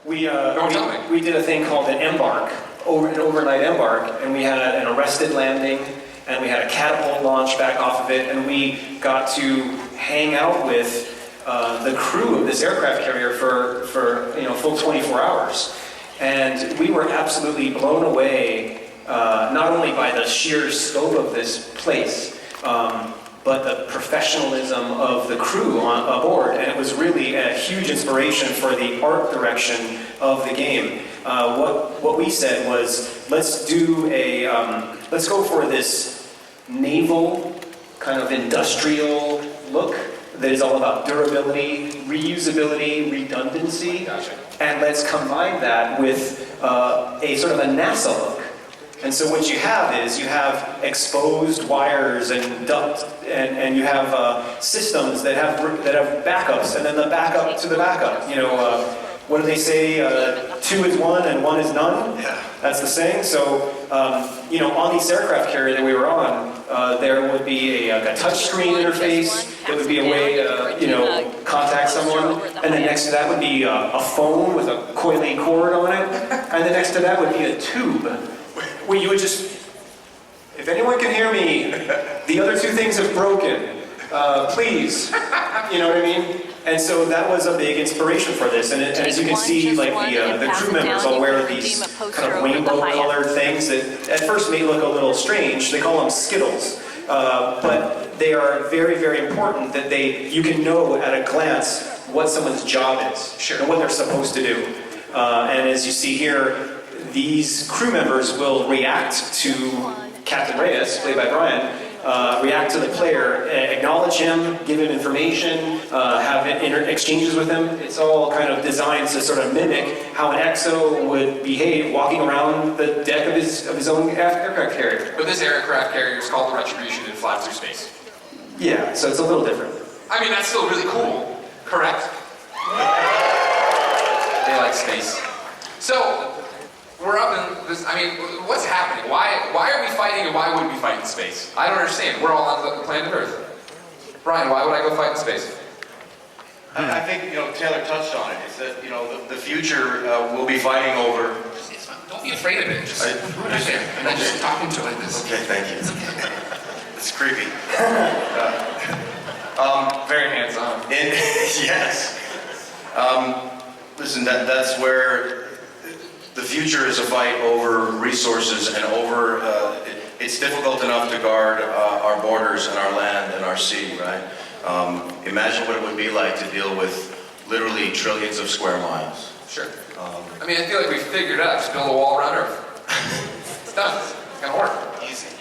We did a thing called an embark, an overnight embark, and we had an arrested landing, and we had a catapult launch back off of it, and we got to hang out with the crew of this aircraft carrier for full 24 hours. And we were absolutely blown away, not only by the sheer scope of this place, but the professionalism of the crew aboard. And it was really a huge inspiration for the art direction of the game. What we said was, let's go for this naval, kind of industrial look that is all about durability, reusability, redundancy. Gotcha. And let's combine that with a sort of a NASA look. And so what you have is you have exposed wires and duct, and you have systems that have backups, and then the backup to the backup. What do they say? 2 is 1 and 1 is none. Yeah. That's the saying. So on this aircraft carrier that we were on, there would be a touch screen interface. There would be a way to contact someone, and then next to that would be a phone with a coiling cord on it, and then next to that would be a tube where you would just, if anyone can hear me, the other 2 things have broken. Please, you know what I mean? And so that was a big inspiration for this. And as you can see, like the crew members all wear these kind of rainbow-colored things that at first may look a little strange. They call them Skittles, but they are very, very important. That you can know at a glance what someone's job is and what they're supposed to do. And as you see here, these crew members will react to Captain Reyes, played by Brian. React to the player, acknowledge him, give him information, have exchanges with him. It's all kind of designed to sort of mimic how an EXO would behave walking around the deck of his own aircraft carrier. But this aircraft carrier is called the Retribution and flies through space. Yeah, so it's a little different. I mean, that's still really cool, correct? They like space. So, we're up in this, what's happening? Why are we fighting and why would we fight in space? I don't understand. We're all on the planet Earth. Brian, why would I go fight in space? I think, Taylor touched on it. It's that, the future we'll be fighting over. Don't be afraid of it. Just talk into it like this. Okay, thank you. It's creepy. Very hands-on. Yes. Listen, that's where the future is a fight over resources and over, it's difficult enough to guard our borders and our land and our sea, right? Imagine what it would be like to deal with literally trillions of square miles. Sure. I feel like we figured it out. Just build a wall around Earth. It's done. It's gonna work.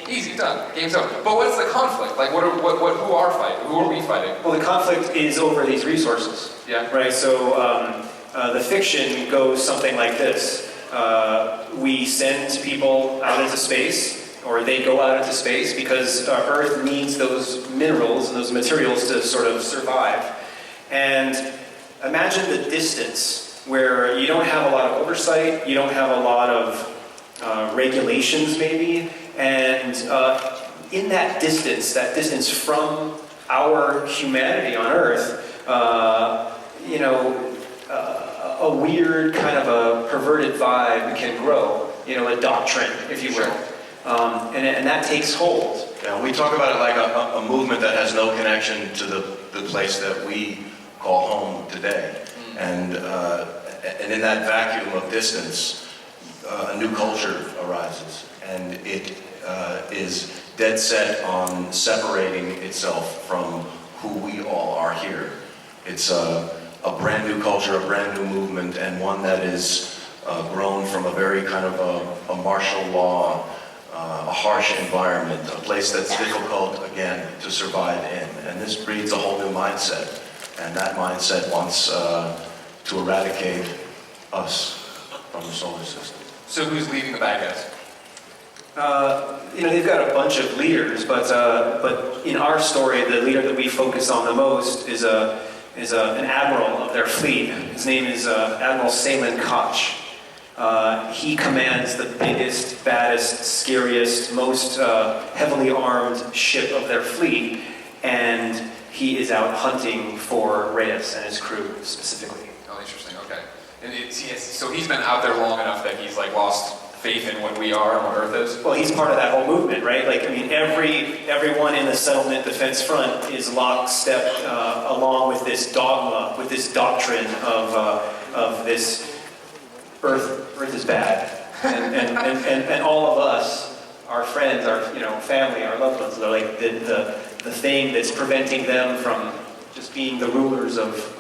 Easy, done. Game's over. But what's the conflict? Like, who are we fighting? Well, the conflict is over these resources. Yeah. Right, so the fiction goes something like this. We send people out into space, or they go out into space because Earth needs those minerals and those materials to sort of survive. And imagine the distance where you don't have a lot of oversight, you don't have a lot of regulations maybe, and in that distance from our humanity on Earth, a weird kind of a perverted vibe can grow, a doctrine, if you will. And that takes hold. Yeah, we talk about it like a movement that has no connection to the place that we call home today. And in that vacuum of distance, a new culture arises. And it is dead set on separating itself from who we all are here. It's a brand new culture, a brand new movement, and one that is grown from a very kind of a martial law, a harsh environment, a place that's difficult, again, to survive in. And this breeds a whole new mindset. And that mindset wants to eradicate us from the solar system. So who's leading the bad guys? They've got a bunch of leaders, but in our story, the leader that we focus on the most is an admiral of their fleet. His name is Admiral Salen Koch. He commands the biggest, baddest, scariest, most heavily armed ship of their fleet, and he is out hunting for Reyes and his crew specifically. Oh, interesting. Okay. And so he's been out there long enough that he's like lost faith in what we are and what Earth is. Well, he's part of that whole movement, right? Like, I mean, everyone in the settlement defense front is lockstep along with this dogma, with this doctrine of this Earth is bad, and all of us, our friends, our family, our loved ones, are like the thing that's preventing them from just being the rulers of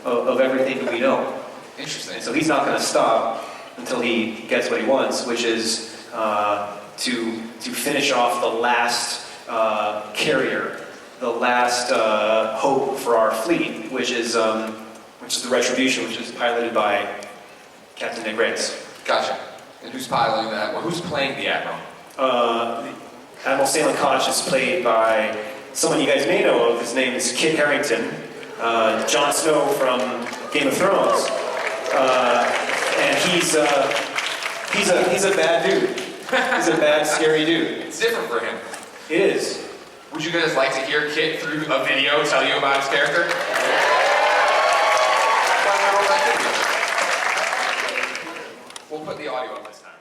of everything that we know. Interesting. And so he's not going to stop until he gets what he wants, which is to finish off the last carrier, the last hope for our fleet, which is the Retribution, which is piloted by Captain Nick Reyes. Gotcha. And who's piloting that? Well, who's playing the Admiral? Admiral Stanley Koch is played by someone you guys may know of. His name is Kit Harington, Jon Snow from Game of Thrones. And he's a bad dude. He's a bad, scary dude. It's different for him. It is. Would you guys like to hear Kit through a video tell you about his character? We'll put the audio up this time.